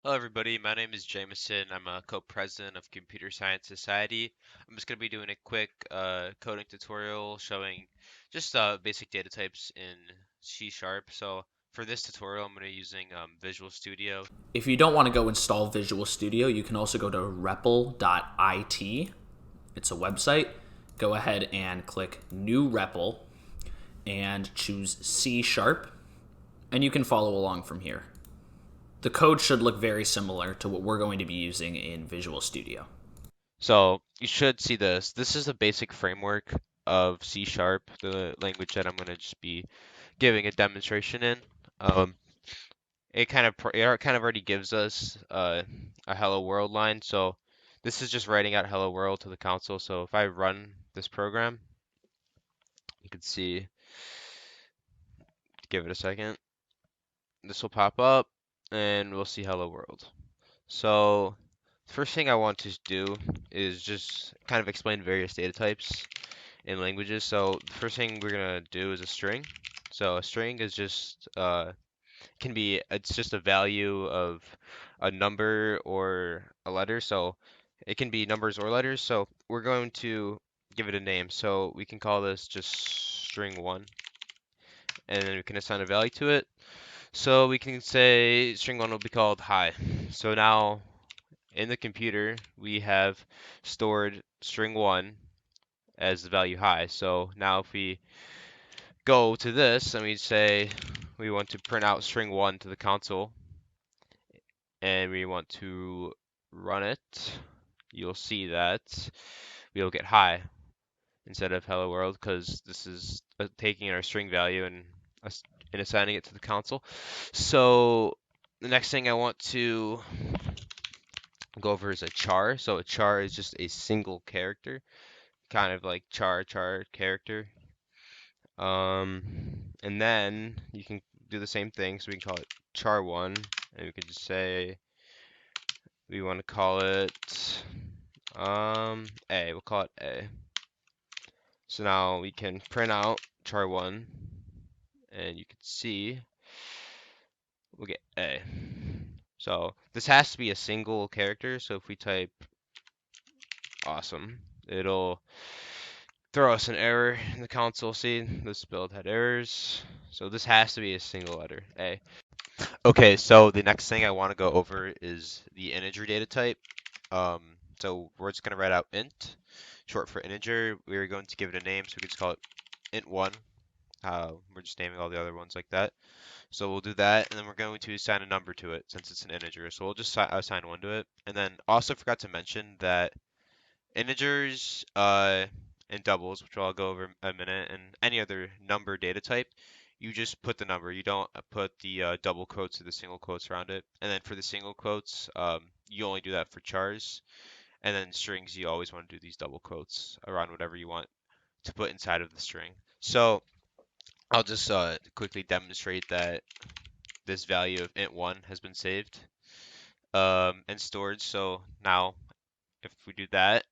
Hello, everybody. My name is Jameson. I'm a co-president of Computer Science Society. I'm just going to be doing a quick coding tutorial showing just basic data types in C Sharp. So for this tutorial, I'm going to be using Visual Studio. If you don't want to go install Visual Studio, you can also go to REPL.it. It's a website. Go ahead and click New REPL and choose C Sharp, and you can follow along from here. The code should look very similar to what we're going to be using in Visual Studio. So you should see this. This is the basic framework of C Sharp, the language that I'm going to just be giving a demonstration in. Um, it kind of already gives us a hello world line. So this is just writing out hello world to the console. So if I run this program, you can see, give it a second, this will pop up and we'll see hello world. So the first thing I want to do is just kind of explain various data types in languages. So the first thing we're gonna do is a string. So a string is just it's just a value of a number or a letter. So it can be numbers or letters. So we're going to give it a name. So we can call this just string one, and then we can assign a value to it. So we can say string one will be called hi. So now in the computer, we have stored string one as the value hi. So now if we go to this and we say we want to print out string one to the console, and we want to run it, you'll see that we'll get hi instead of hello world because this is taking our string value and assigning it to the console. So the next thing I want to go over is a char. So a char is just a single character, kind of like char character. And then you can do the same thing. So we can call it char one, and we can just say we want to call it A. We'll call it A. So now we can print out char one, and you can see we'll get A. So this has to be a single character. So if we type awesome, it'll throw us an error in the console. See, this build had errors. So this has to be a single letter, A. Okay, so the next thing I want to go over is the integer data type. Um, so we're just going to write out int, short for integer. We're going to give it a name, so we can just call it int1. We're just naming all the other ones like that. So we'll do that, and then we're going to assign a number to it since it's an integer. So we'll just assign one to it. And then also forgot to mention that integers and doubles, which I'll go over in a minute, and any other number data type, you just put the number. You don't put the double quotes or the single quotes around it. And then for the single quotes, you only do that for chars. And then strings, you always want to do these double quotes around whatever you want to put inside of the string. So I'll just quickly demonstrate that this value of int1 has been saved and stored. So now if we do that,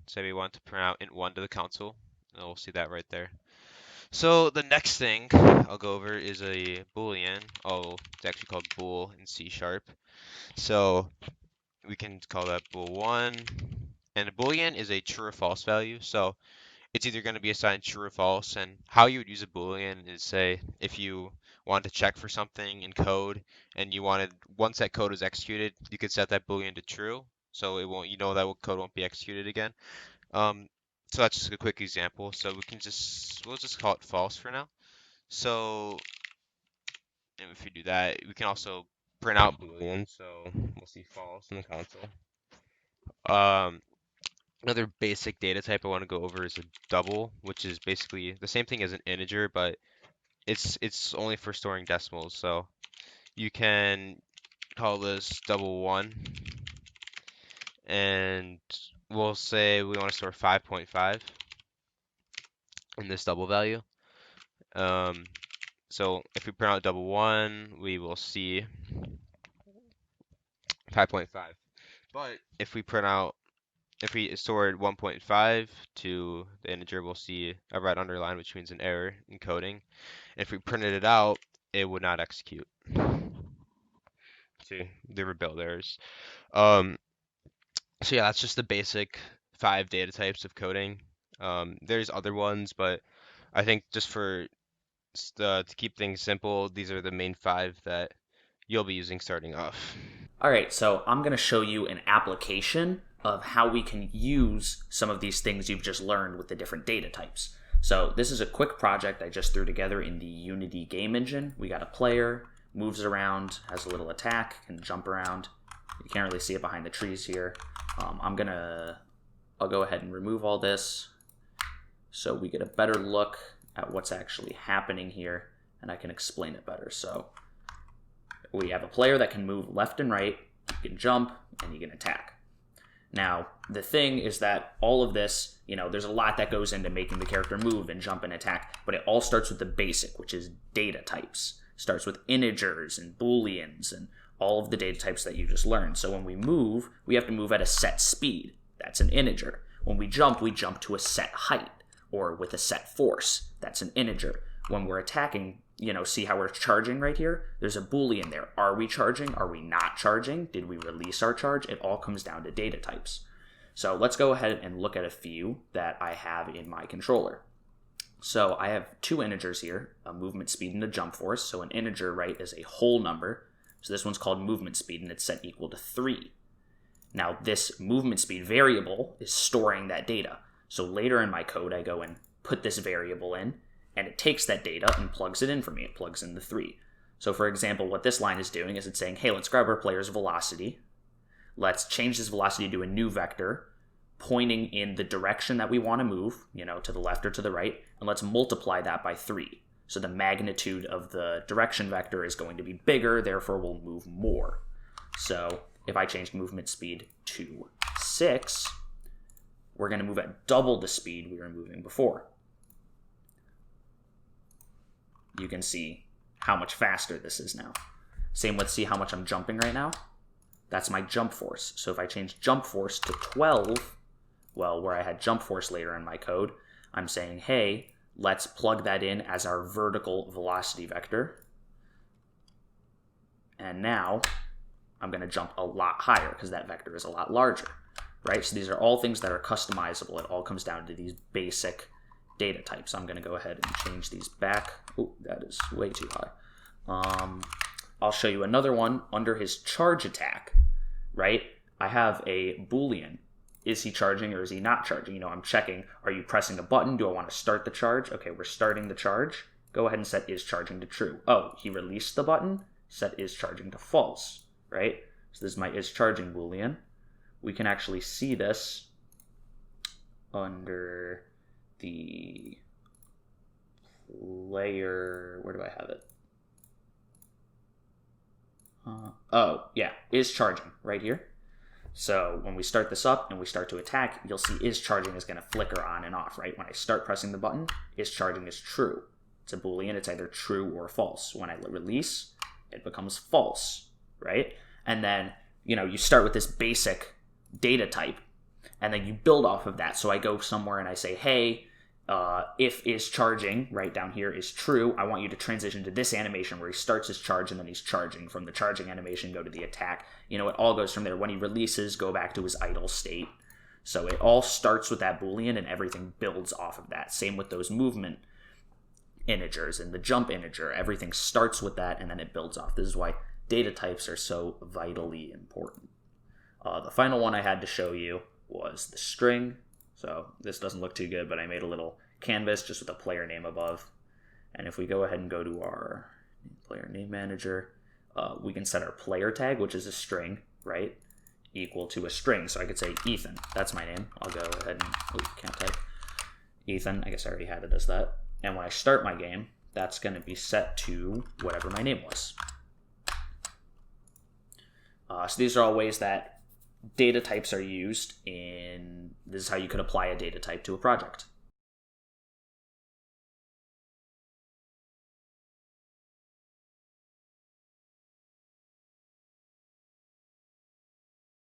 say we want to print out int1 to the console, and we'll see that right there. So the next thing I'll go over is a boolean. Oh, it's actually called bool in C sharp. So we can call that bool1. And a boolean is a true or false value. So it's either going to be assigned true or false. And how you would use a boolean is, say if you wanted to check for something in code and you wanted, once that code is executed, you could set that boolean to true. So it won't, that code won't be executed again. Um, so that's just a quick example. So we'll just call it false for now. So if we do that, we can also print out boolean. So we'll see false in the console. Um, Another basic data type I want to go over is a double, which is basically the same thing as an integer, but it's only for storing decimals. So you can call this double one, and we'll say we want to store 5.5 in this double value. Um, so if we print out double one, we will see 5.5. But if we stored 1.5 to the integer, we'll see a red underline, which means an error in coding. If we printed it out, it would not execute. See, they were build errors. Um, so yeah, that's just the basic 5 data types of coding. There's other ones, but I think just to keep things simple, these are the main 5 that you'll be using starting off. All right, so I'm going to show you an application of how we can use some of these things you've just learned with the different data types. So this is a quick project I just threw together in the Unity game engine. We got a player, moves around, has a little attack, can jump around. You can't really see it behind the trees here. I'll go ahead and remove all this so we get a better look at what's actually happening here, and I can explain it better. So we have a player that can move left and right, you can jump, and you can attack. Now, the thing is that all of this, there's a lot that goes into making the character move and jump and attack, but it all starts with the basic, which is data types. It starts with integers and booleans and all of the data types that you just learned. So when we move, we have to move at a set speed. That's an integer. When we jump to a set height or with a set force. That's an integer. When we're attacking, see how we're charging right here? There's a boolean there. Are we charging? Are we not charging? Did we release our charge? It all comes down to data types. So let's go ahead and look at a few that I have in my controller. So I have 2 integers here, a movement speed and a jump force. So an integer, right, is a whole number. So this one's called movement speed, and it's set equal to 3. Now this movement speed variable is storing that data. So later in my code, I go and put this variable in, and it takes that data and plugs it in for me. It plugs in the 3. So for example, what this line is doing is it's saying, hey, let's grab our player's velocity. Let's change this velocity to a new vector pointing in the direction that we want to move, to the left or to the right, and let's multiply that by 3. So the magnitude of the direction vector is going to be bigger, therefore we'll move more. So if I change movement speed to 6, we're going to move at double the speed we were moving before. You can see how much faster this is now. Same with see how much I'm jumping right now. That's my jump force. So if I change jump force to 12, well, where I had jump force later in my code, I'm saying, hey, let's plug that in as our vertical velocity vector. And now I'm going to jump a lot higher because that vector is a lot larger, right? So these are all things that are customizable. It all comes down to these basic data types. I'm going to go ahead and change these back. Oh, that is way too high. I'll show you another one under his charge attack, right? I have a Boolean. Is he charging or is he not charging? I'm checking. Are you pressing a button? Do I want to start the charge? Okay, we're starting the charge. Go ahead and set is charging to true. Oh, he released the button. Set is charging to false, right? So this is my is charging Boolean. We can actually see this under the layer. Where do I have it? Oh, yeah, is charging right here. So when we start this up and we start to attack, you'll see is charging is going to flicker on and off, right? When I start pressing the button, is charging is true. It's a Boolean. It's either true or false. When I release, it becomes false, right? And then, you start with this basic data type, and then you build off of that. So I go somewhere and I say, hey, if is charging, right down here, is true, I want you to transition to this animation where he starts his charge and then he's charging. From the charging animation, go to the attack. It all goes from there. When he releases, go back to his idle state. So it all starts with that Boolean and everything builds off of that. Same with those movement integers and the jump integer. Everything starts with that and then it builds off. This is why data types are so vitally important. The final one I had to show you was the string. So this doesn't look too good, but I made a little canvas just with a player name above. And if we go ahead and go to our player name manager, we can set our player tag, which is a string, right, equal to a string. So I could say Ethan. That's my name. I'll go ahead and, can't type. Ethan, I guess I already had it as that. And when I start my game, that's going to be set to whatever my name was. So these are all ways that data types are used this is how you could apply a data type to a project.